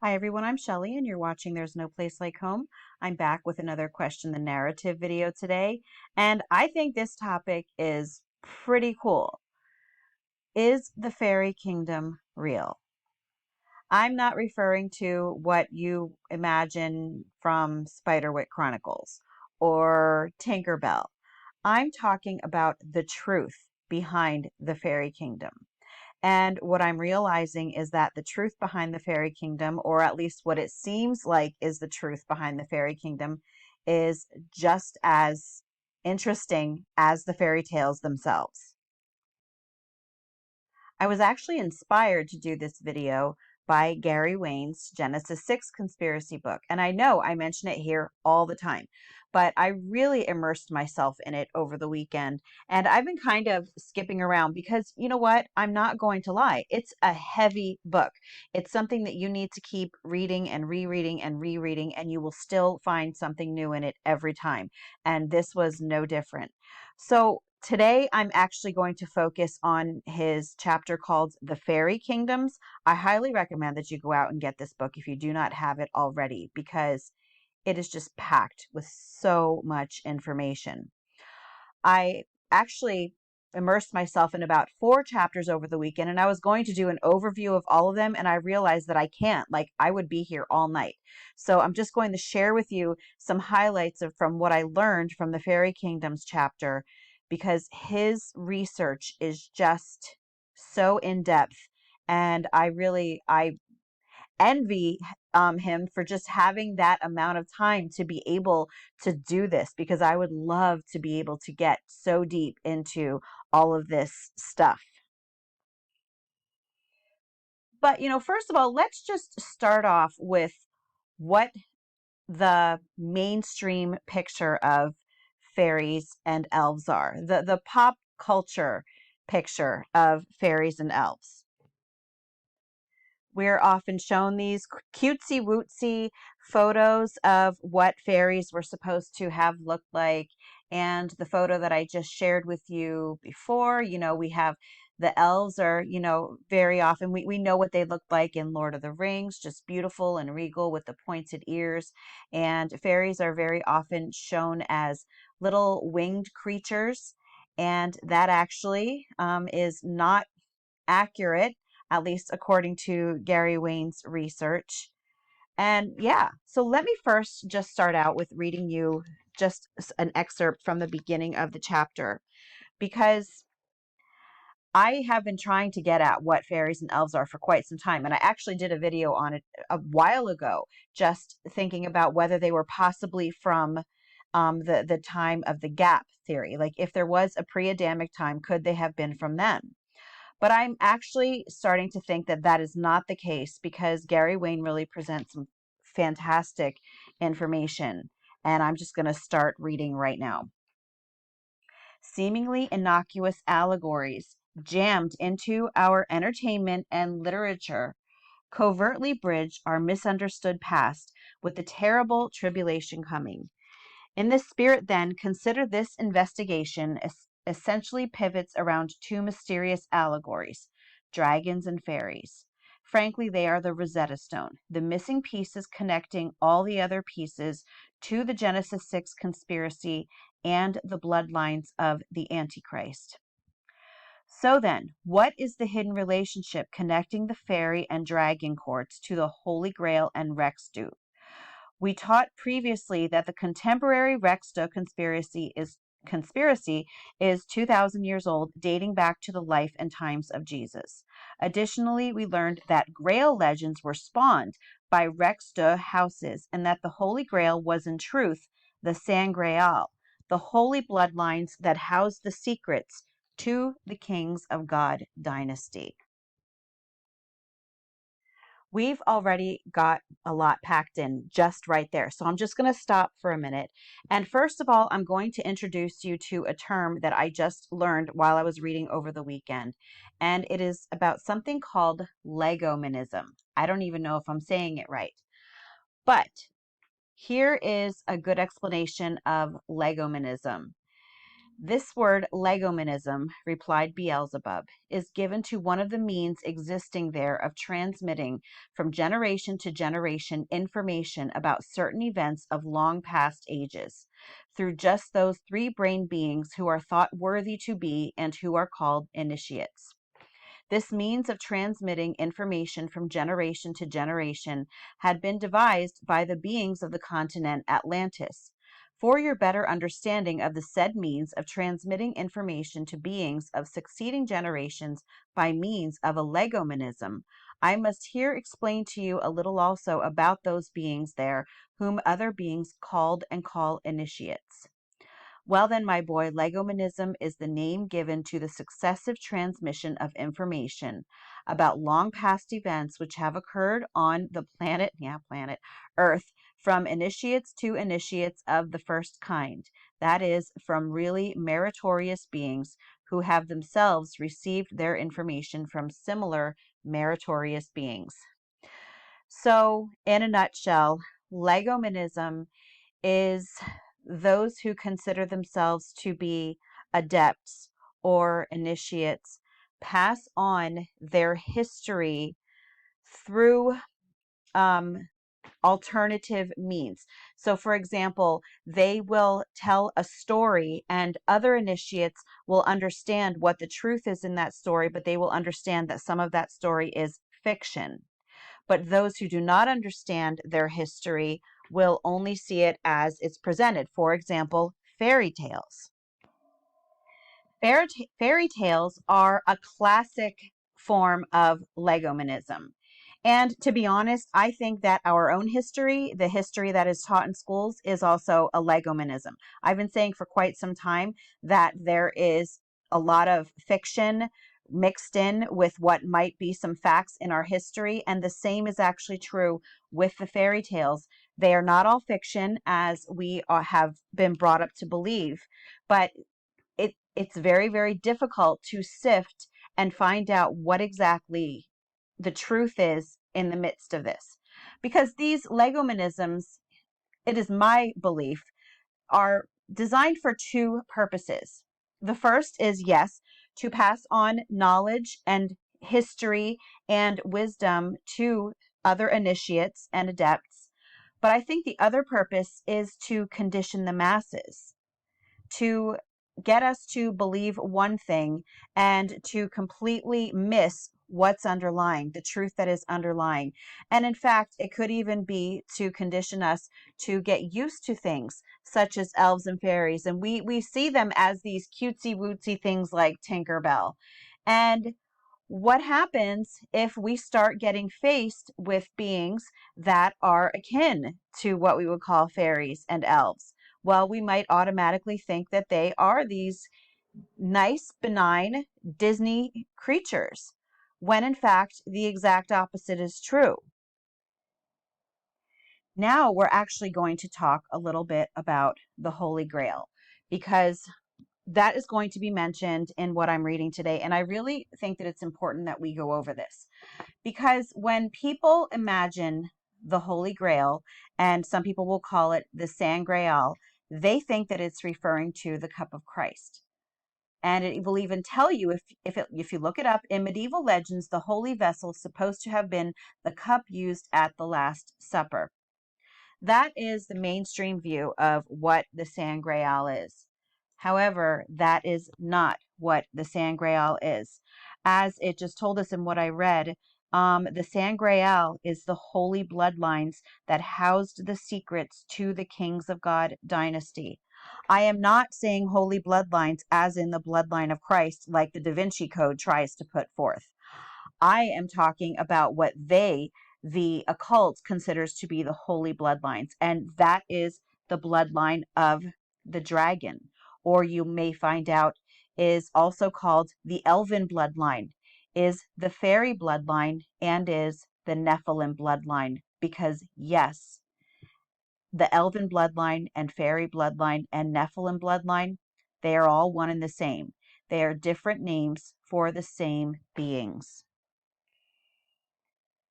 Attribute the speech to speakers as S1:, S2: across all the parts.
S1: Hi everyone, I'm Shelley and you're watching There's No Place Like Home. I'm back with another Question the Narrative video today, and I think this topic is pretty cool. Is the fairy kingdom real? I'm not referring to what you imagine from Spiderwick Chronicles or Tinkerbell. I'm talking about the truth behind the fairy kingdom. And what I'm realizing is that the truth behind the fairy kingdom, or at least what it seems like is the truth behind the fairy kingdom, is just as interesting as the fairy tales themselves. I was actually inspired to do this video by Gary Wayne's Genesis 6 conspiracy book. And I know I mention it here all the time, but I really immersed myself in it over the weekend. And I've been kind of skipping around because you know what? I'm not going to lie. It's a heavy book. It's something that you need to keep reading and rereading and rereading, and you will still find something new in it every time. And this was no different. So today, I'm actually going to focus on his chapter called The Fairy Kingdoms. I highly recommend that you go out and get this book if you do not have it already, because it is just packed with so much information. I actually immersed myself in about 4 chapters over the weekend, and I was going to do an overview of all of them, and I realized that I can't. Like, I would be here all night. So I'm just going to share with you some highlights from what I learned from the Fairy Kingdoms chapter, because his research is just so in depth, and I envy him for just having that amount of time to be able to do this, because I would love to be able to get so deep into all of this stuff. But, first of all, let's just start off with what the mainstream picture of fairies and elves are, the pop culture picture of fairies and elves. We're often shown these cutesy wootsy photos of what fairies were supposed to have looked like. And the photo that I just shared with you before, we have the elves are, very often we know what they look like in Lord of the Rings, just beautiful and regal with the pointed ears. And fairies are very often shown as little winged creatures. And that actually is not accurate, at least according to Gary Wayne's research. And yeah, so let me first just start out with reading you just an excerpt from the beginning of the chapter, because I have been trying to get at what fairies and elves are for quite some time. And I actually did a video on it a while ago, just thinking about whether they were possibly from the time of the gap theory. Like, if there was a pre-Adamic time, could they have been from then? But I'm actually starting to think that that is not the case, because Gary Wayne really presents some fantastic information. And I'm just going to start reading right now. Seemingly innocuous allegories jammed into our entertainment and literature covertly bridge our misunderstood past with the terrible tribulation coming. In this spirit, then, consider this investigation essentially pivots around two mysterious allegories, dragons and fairies. Frankly, they are the Rosetta Stone, the missing pieces connecting all the other pieces to the Genesis 6 conspiracy and the bloodlines of the Antichrist. So then, what is the hidden relationship connecting the fairy and dragon courts to the Holy Grail and Rexdu? We taught previously that the contemporary Rexda conspiracy is 2,000 years old, dating back to the life and times of Jesus. Additionally, we learned that Grail legends were spawned by Rexda houses, and that the Holy Grail was in truth the San Graal, the holy bloodlines that housed the secrets to the Kings of God dynasty. We've already got a lot packed in just right there. So I'm just going to stop for a minute. And first of all, I'm going to introduce you to a term that I just learned while I was reading over the weekend. And it is about something called legomanism. I don't even know if I'm saying it right. But here is a good explanation of legomanism. This word legomenism, replied Beelzebub, is given to one of the means existing there of transmitting from generation to generation information about certain events of long past ages, through just those three brain beings who are thought worthy to be and who are called initiates. This means of transmitting information from generation to generation had been devised by the beings of the continent Atlantis. For your better understanding of the said means of transmitting information to beings of succeeding generations by means of a legomenism, I must here explain to you a little also about those beings there, whom other beings called and call initiates. Well, then, my boy, legomenism is the name given to the successive transmission of information about long past events which have occurred on the planet Earth, from initiates to initiates of the first kind. That is, from really meritorious beings who have themselves received their information from similar meritorious beings. So, in a nutshell, legomenism is those who consider themselves to be adepts or initiates pass on their history through alternative means. So, for example, they will tell a story, and other initiates will understand what the truth is in that story, but they will understand that some of that story is fiction. But those who do not understand their history will only see it as it's presented. For example, fairy tales. Fairy tales are a classic form of legomenism. And to be honest, I think that our own history, the history that is taught in schools, is also a legomenism. I've been saying for quite some time that there is a lot of fiction mixed in with what might be some facts in our history, and the same is actually true with the fairy tales. They are not all fiction, as we have been brought up to believe, but it's very, very difficult to sift and find out what exactly the truth is in the midst of this. Because these legomenisms, it is my belief, are designed for two purposes. The first is, yes, to pass on knowledge and history and wisdom to other initiates and adepts. But I think the other purpose is to condition the masses, to get us to believe one thing and to completely miss what's underlying, the truth that is underlying. And in fact, it could even be to condition us to get used to things such as elves and fairies. And we see them as these cutesy wootsy things like Tinkerbell. And what happens if we start getting faced with beings that are akin to what we would call fairies and elves? Well, we might automatically think that they are these nice, benign Disney creatures, when in fact the exact opposite is true. Now we're actually going to talk a little bit about the Holy Grail, because that is going to be mentioned in what I'm reading today. And I really think that it's important that we go over this, because when people imagine the Holy Grail, and some people will call it the Sangreal, they think that it's referring to the cup of Christ. And it will even tell you, if you look it up, in medieval legends, the holy vessel is supposed to have been the cup used at the Last Supper. That is the mainstream view of what the Sangreal is. However, that is not what the Sangreal is. As it just told us in what I read, the Sangreal is the holy bloodlines that housed the secrets to the Kings of God dynasty. I am not saying holy bloodlines as in the bloodline of Christ, like the Da Vinci Code tries to put forth. I am talking about what the occult, considers to be the holy bloodlines, and that is the bloodline of the dragon, or you may find out is also called the elven bloodline, is the fairy bloodline, and is the Nephilim bloodline. Because yes, the elven bloodline and fairy bloodline and Nephilim bloodline, they are all one and the same. They are different names for the same beings.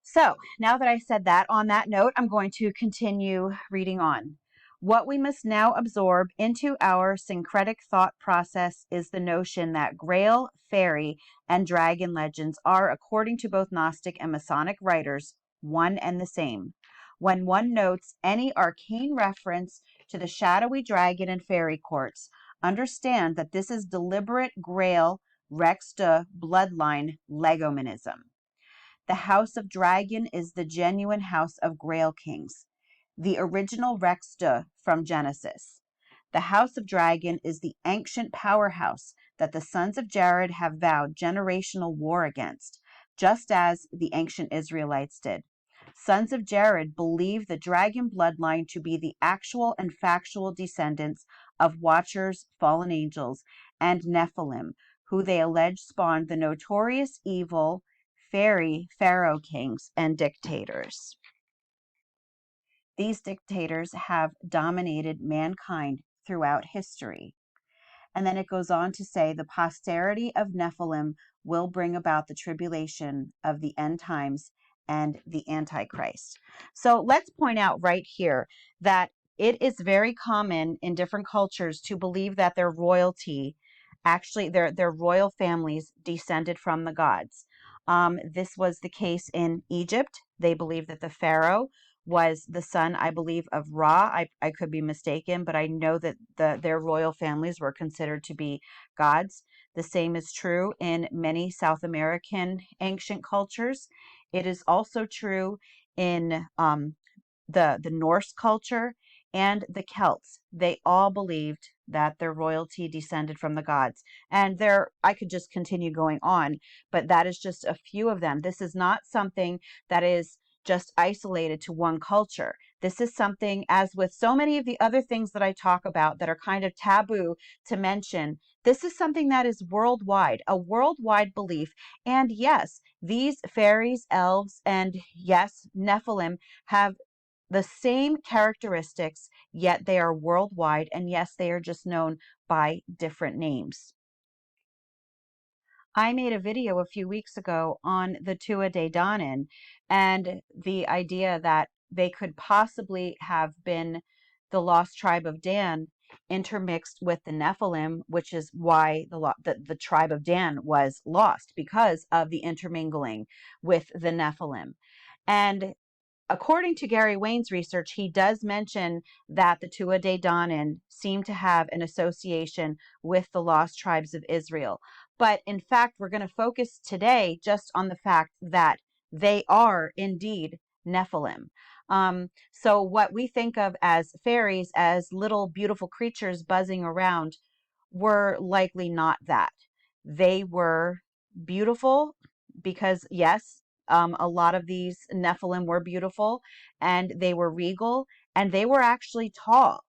S1: So now that I said that, on that note, I'm going to continue reading on. What we must now absorb into our syncretic thought process is the notion that Grail, fairy, and dragon legends are, according to both Gnostic and Masonic writers, one and the same. When one notes any arcane reference to the shadowy dragon and fairy courts, understand that this is deliberate Grail, Rex de bloodline legomanism. The House of Dragon is the genuine House of Grail Kings, the original Rex de from Genesis. The House of Dragon is the ancient powerhouse that the sons of Jared have vowed generational war against, just as the ancient Israelites did. Sons of Jared believe the dragon bloodline to be the actual and factual descendants of Watchers, fallen angels, and Nephilim, who they allege spawned the notorious evil fairy pharaoh kings and dictators. These dictators have dominated mankind throughout history. And then it goes on to say the posterity of Nephilim will bring about the tribulation of the end times and the Antichrist. So let's point out right here that it is very common in different cultures to believe that their royalty, actually their royal families descended from the gods. This was the case in Egypt. They believed that the Pharaoh was the son, I believe, of Ra. I could be mistaken, but I know that their royal families were considered to be gods. The same is true in many South American ancient cultures. It is also true in the Norse culture and the Celts. They all believed that their royalty descended from the gods. And there, I could just continue going on, but that is just a few of them. This is not something that is just isolated to one culture. This is something, as with so many of the other things that I talk about that are kind of taboo to mention, this is something that is worldwide, a worldwide belief. And yes, these fairies, elves, and yes, Nephilim have the same characteristics, yet they are worldwide, and yes, they are just known by different names. I made a video a few weeks ago on the Tua De Danann and the idea that they could possibly have been the lost tribe of Dan intermixed with the Nephilim, which is why the tribe of Dan was lost, because of the intermingling with the Nephilim. And according to Gary Wayne's research, he does mention that the Tua De Danann seem to have an association with the lost tribes of Israel. But in fact, we're going to focus today just on the fact that they are indeed Nephilim. So what we think of as fairies, as little beautiful creatures buzzing around, were likely not that. They were beautiful because, yes, a lot of these Nephilim were beautiful, and they were regal, and they were actually tall.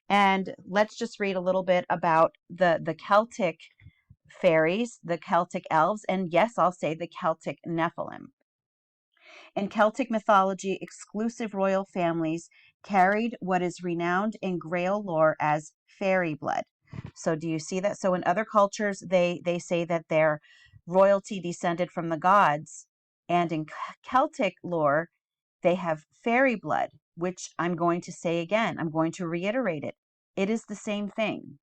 S1: And let's just read a little bit about the Celtic fairies, the Celtic elves, and yes, I'll say the Celtic Nephilim. In Celtic mythology, exclusive royal families carried what is renowned in Grail lore as fairy blood. So do you see that? So in other cultures, they say that their royalty descended from the gods. And in Celtic lore, they have fairy blood, which I'm going to say again. I'm going to reiterate it. It is the same thing.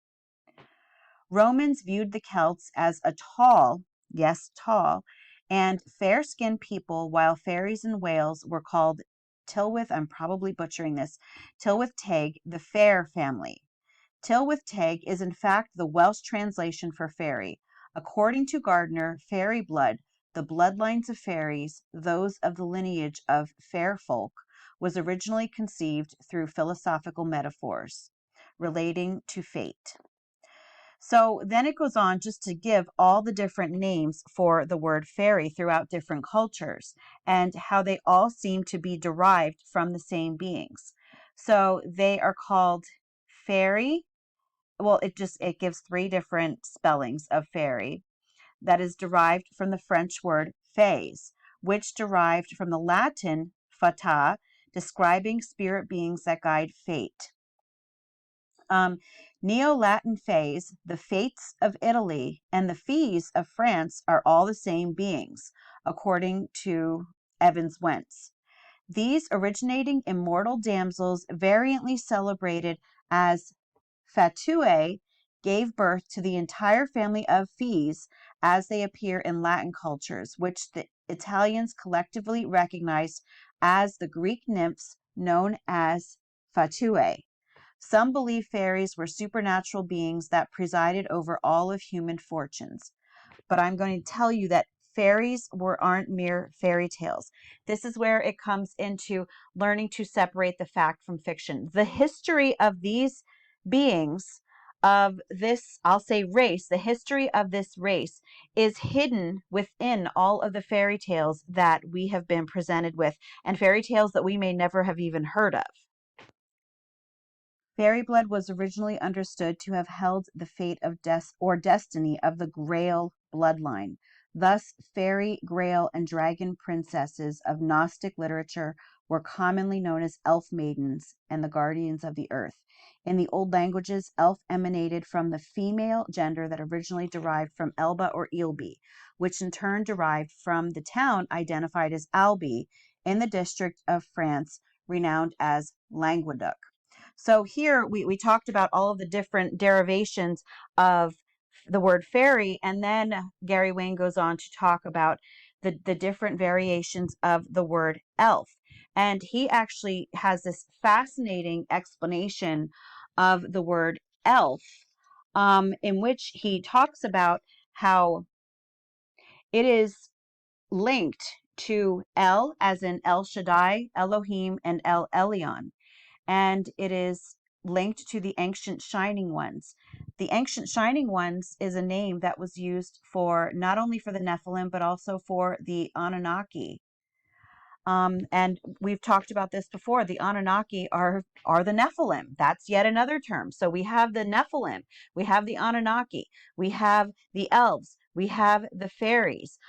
S1: Romans viewed the Celts as a tall, yes, tall, and fair-skinned people, while fairies in Wales were called Tylwyth, I'm probably butchering this, Tylwyth Teg, the fair family. Tylwyth Teg is in fact the Welsh translation for fairy. According to Gardner, fairy blood, the bloodlines of fairies, those of the lineage of fair folk, was originally conceived through philosophical metaphors relating to fate. So then it goes on just to give all the different names for the word fairy throughout different cultures and how they all seem to be derived from the same beings. So they are called fairy. Well, it gives three different spellings of fairy that is derived from the French word fées, which derived from the Latin fata, describing spirit beings that guide fate. Neo-Latin fays, the fates of Italy, and the fees of France are all the same beings, according to Evans Wentz. These originating immortal damsels, variantly celebrated as fatue, gave birth to the entire family of fees as they appear in Latin cultures, which the Italians collectively recognized as the Greek nymphs known as fatue. Some believe fairies were supernatural beings that presided over all of human fortunes. But I'm going to tell you that fairies aren't mere fairy tales. This is where it comes into learning to separate the fact from fiction. The history of these beings, of this, I'll say race, the history of this race is hidden within all of the fairy tales that we have been presented with, and fairy tales that we may never have even heard of. Fairy blood was originally understood to have held the fate of destiny of the Grail bloodline. Thus, fairy, grail, and dragon princesses of Gnostic literature were commonly known as elf maidens and the guardians of the earth. In the old languages, elf emanated from the female gender that originally derived from Elba or Ilbi, which in turn derived from the town identified as Albi in the district of France renowned as Languedoc. So here we talked about all of the different derivations of the word fairy, and then Gary Wayne goes on to talk about the different variations of the word elf. And he actually has this fascinating explanation of the word elf, in which he talks about how it is linked to El, as in El Shaddai, Elohim, and El Elyon, and it is linked to the ancient shining ones. The ancient shining ones is a name that was used for not only for the Nephilim but also for the Anunnaki. And we've talked about this before. The Anunnaki are the Nephilim. That's yet another term. So we have the Nephilim, we have the Anunnaki, we have the elves, we have the fairies,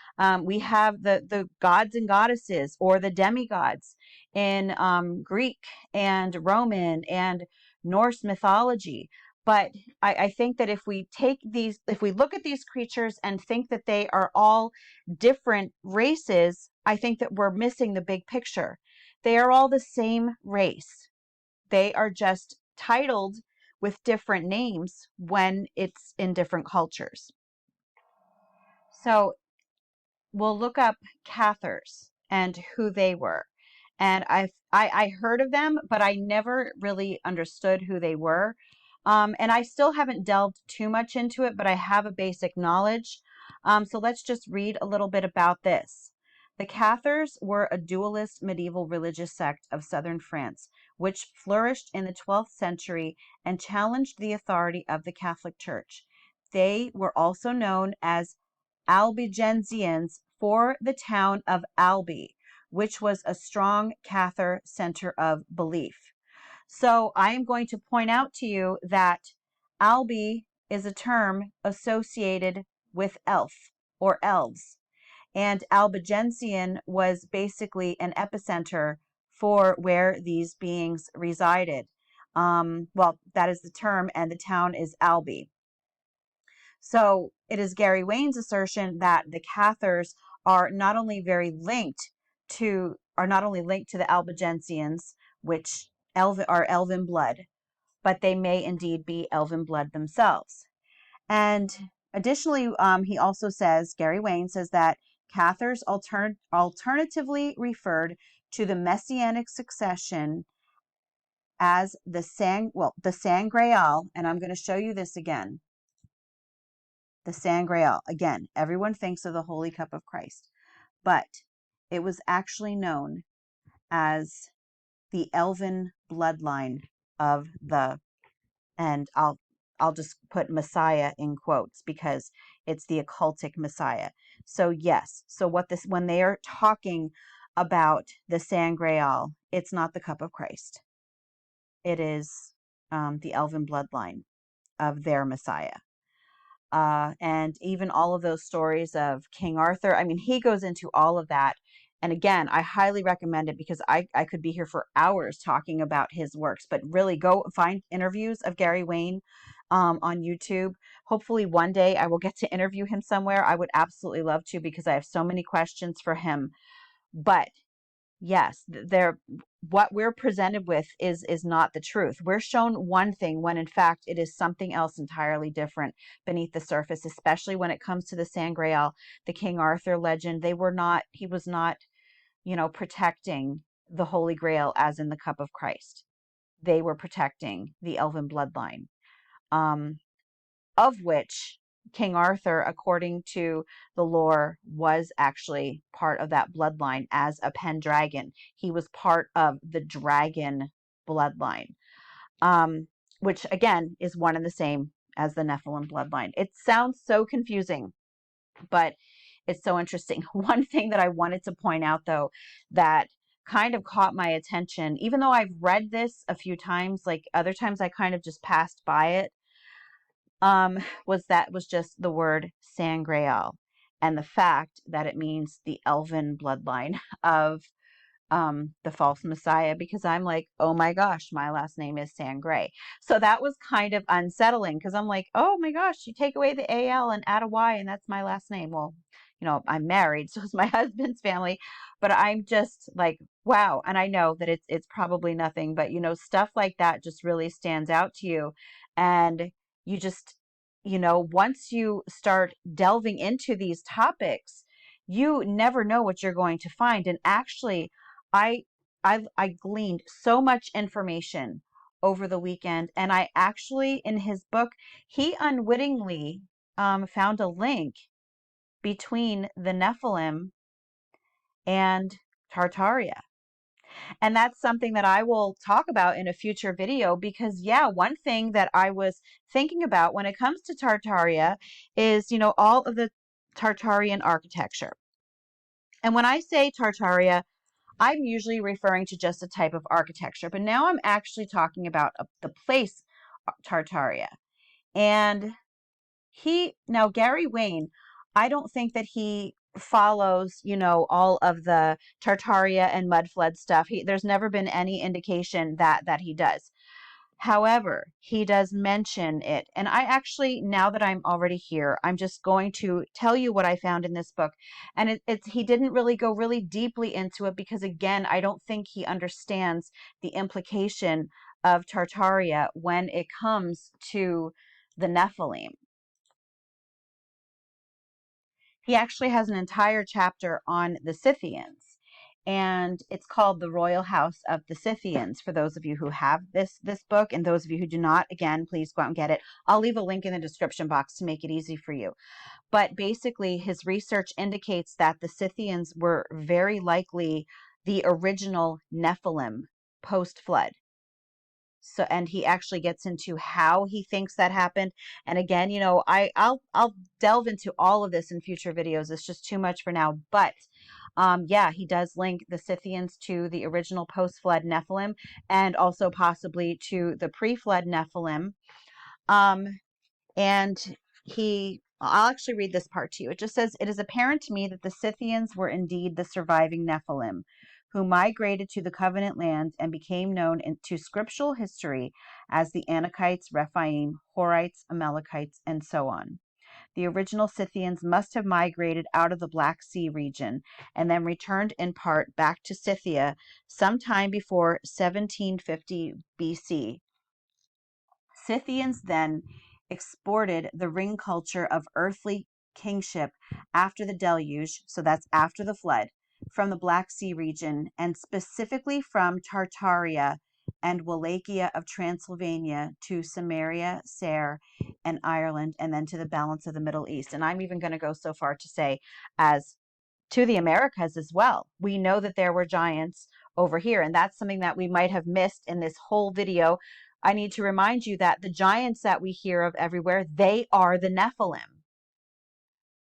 S1: we have the gods and goddesses, or the demigods in Greek and Roman and Norse mythology. But I think that if we look at these creatures and think that they are all different races, I think that we're missing the big picture. They are all the same race. They are just titled with different names when it's in different cultures. So we'll look up Cathars and who they were. And I heard of them, but I never really understood who they were. And I still haven't delved too much into it, but I have a basic knowledge. So let's just read a little bit about this. The Cathars were a dualist medieval religious sect of southern France, which flourished in the 12th century and challenged the authority of the Catholic Church. They were also known as Albigensians for the town of Albi, which was a strong Cathar center of belief. So I am going to point out to you that Albi is a term associated with elf or elves, and Albigensian was basically an epicenter for where these beings resided. Well, that is the term, and the town is Albi. So it is Gary Wayne's assertion that the Cathars are not only linked to the Albigensians, which are elven blood, but they may indeed be elven blood themselves. And additionally, he also says, Gary Wayne says that Cathars alternatively referred to the messianic succession as the Sangreal, and I'm going to show you this again. The Sangreal. Again, everyone thinks of the Holy Cup of Christ, but it was actually known as the elven bloodline of and I'll just put Messiah in quotes because it's the occultic Messiah. So yes, so when they are talking about the Sangreal, it's not the cup of Christ. It is the elven bloodline of their Messiah. And even all of those stories of King Arthur. I mean, he goes into all of that. And again, I highly recommend it because I could be here for hours talking about his works, but really go find interviews of Gary Wayne on YouTube. Hopefully one day I will get to interview him somewhere. I would absolutely love to because I have so many questions for him. But yes, what we're presented with is not the truth. We're shown one thing when in fact it is something else entirely different beneath the surface, especially when it comes to the Sangreal, the King Arthur legend. He was not, protecting the Holy Grail as in the Cup of Christ. They were protecting the elven bloodline, um, of which King Arthur, according to the lore, was actually part of that bloodline as a Pendragon. He was part of the dragon bloodline, um, which again is one and the same as the Nephilim bloodline. It sounds so confusing, but it's so interesting. One thing that I wanted to point out, though, that kind of caught my attention, even though I've read this a few times, like other times I kind of just passed by it, was just the word Sangreal and the fact that it means the elven bloodline of the false messiah, because I'm like, oh my gosh, my last name is Sangre. So that was kind of unsettling because I'm like, oh my gosh, you take away the AL and add a Y and that's my last name. Well, I'm married, so it's my husband's family, but I'm just like, wow. And I know that it's probably nothing, but stuff like that just really stands out to you. And you just, once you start delving into these topics, you never know what you're going to find. And actually, I I gleaned so much information over the weekend, and I actually, in his book, he unwittingly found a link between the Nephilim and Tartaria. And that's something that I will talk about in a future video because, yeah, one thing that I was thinking about when it comes to Tartaria is, all of the Tartarian architecture. And when I say Tartaria, I'm usually referring to just a type of architecture, but now I'm actually talking about the place Tartaria. And now Gary Wayne, I don't think that he follows, all of the Tartaria and mud flood stuff. There's never been any indication that he does. However, he does mention it. And I actually, now that I'm already here, I'm just going to tell you what I found in this book. And he didn't really go really deeply into it because, again, I don't think he understands the implication of Tartaria when it comes to the Nephilim. He actually has an entire chapter on the Scythians, and it's called The Royal House of the Scythians. For those of you who have this book, and those of you who do not, again, please go out and get it. I'll leave a link in the description box to make it easy for you. But basically, his research indicates that the Scythians were very likely the original Nephilim post-flood. So, and he actually gets into how he thinks that happened. And again, I'll delve into all of this in future videos. It's just too much for now. But yeah, he does link the Scythians to the original post-flood Nephilim and also possibly to the pre-flood Nephilim. And I'll actually read this part to you. It just says, "It is apparent to me that the Scythians were indeed the surviving Nephilim, who migrated to the Covenant lands and became known to scriptural history as the Anakites, Rephaim, Horites, Amalekites, and so on. The original Scythians must have migrated out of the Black Sea region and then returned in part back to Scythia sometime before 1750 BC. Scythians then exported the ring culture of earthly kingship after the deluge, so that's after the flood, from the Black Sea region, and specifically from Tartaria and Wallachia of Transylvania to Samaria, Sair, and Ireland, and then to the balance of the Middle East." And I'm even going to go so far to say as to the Americas as well. We know that there were giants over here, and that's something that we might have missed in this whole video. I need to remind you that the giants that we hear of everywhere, they are the Nephilim.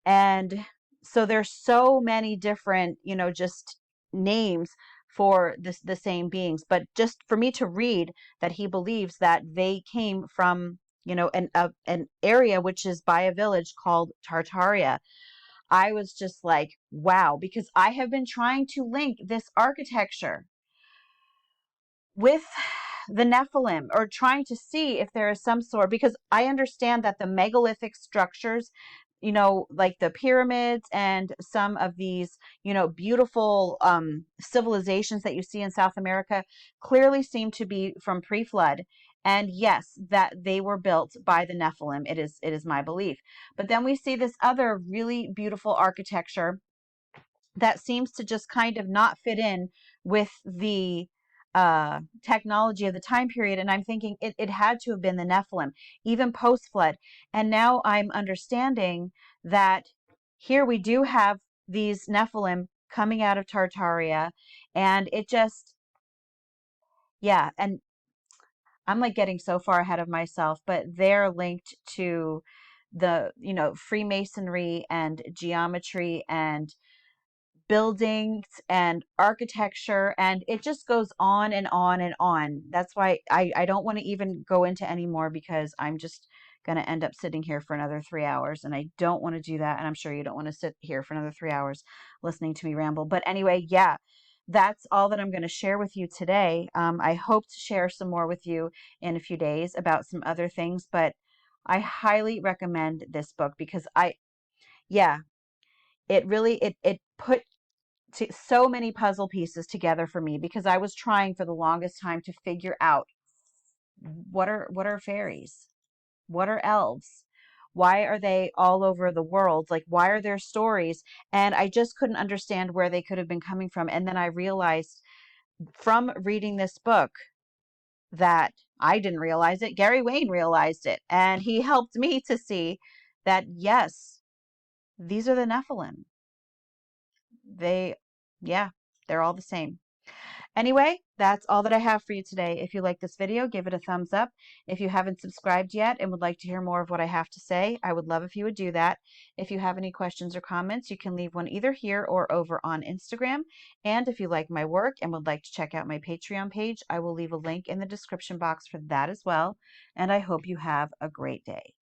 S1: And so there's so many different, just names for the same beings. But just for me to read that he believes that they came from, an area which is by a village called Tartaria, I was just like, wow, because I have been trying to link this architecture with the Nephilim, or trying to see if there is some sort, because I understand that the megalithic structures you know, like the pyramids and some of these, you know, beautiful civilizations that you see in South America clearly seem to be from pre-flood. And yes, that they were built by the Nephilim. It is my belief. But then we see this other really beautiful architecture that seems to just kind of not fit in with the technology of the time period. And I'm thinking it had to have been the Nephilim, even post flood. And now I'm understanding that here we do have these Nephilim coming out of Tartaria. And it just, yeah. And I'm like getting so far ahead of myself, but they're linked to the, you know, Freemasonry and geometry and buildings and architecture, and it just goes on and on and on. That's why I don't want to even go into any more, because I'm just going to end up sitting here for another 3 hours, and I don't want to do that. And I'm sure you don't want to sit here for another 3 hours listening to me ramble. But anyway, yeah, that's all that I'm going to share with you today. I hope to share some more with you in a few days about some other things, but I highly recommend this book because yeah, it really, it put so many puzzle pieces together for me, because I was trying for the longest time to figure out what are fairies? What are elves? Why are they all over the world? Like, why are there stories? And I just couldn't understand where they could have been coming from. And then I realized from reading this book that I didn't realize it. Gary Wayne realized it. And he helped me to see that, yes, these are the Nephilim. They, yeah, they're all the same. Anyway, that's all that I have for you today. If you like this video, give it a thumbs up. If you haven't subscribed yet and would like to hear more of what I have to say, I would love if you would do that. If you have any questions or comments, you can leave one either here or over on Instagram. And if you like my work and would like to check out my Patreon page, I will leave a link in the description box for that as well. And I hope you have a great day.